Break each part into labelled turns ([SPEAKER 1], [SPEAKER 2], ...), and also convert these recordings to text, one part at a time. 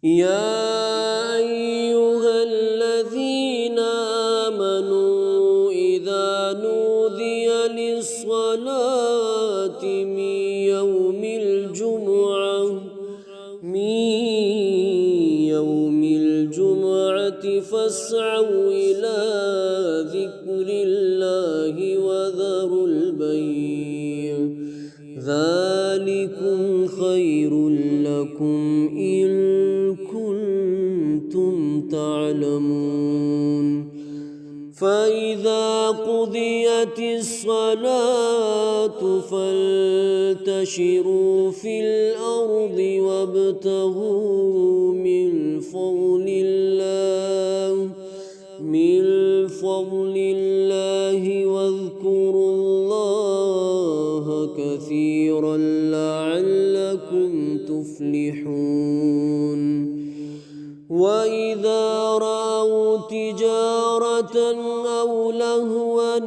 [SPEAKER 1] يا أيها الذين آمنوا إذا نودي للصلاة من يوم الجمعة فاسعوا إلى ذكر الله وذروا البيع ذلكم خير لكم إن كنتم تعلمون. فإذا قضيت الصلاة فانتشروا في الأرض وابتغوا من فضل الله واذكروا الله كثيرا لعلكم تفلحون. وإذا رأوا تجارة أو لهوا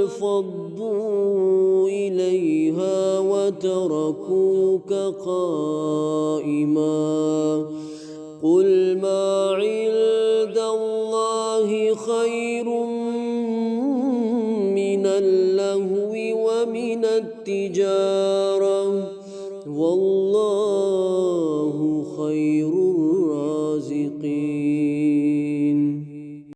[SPEAKER 1] انفضوا إليها وتركوك قائما قل ما عند الله خير من اللهو ومن التجارة والله خير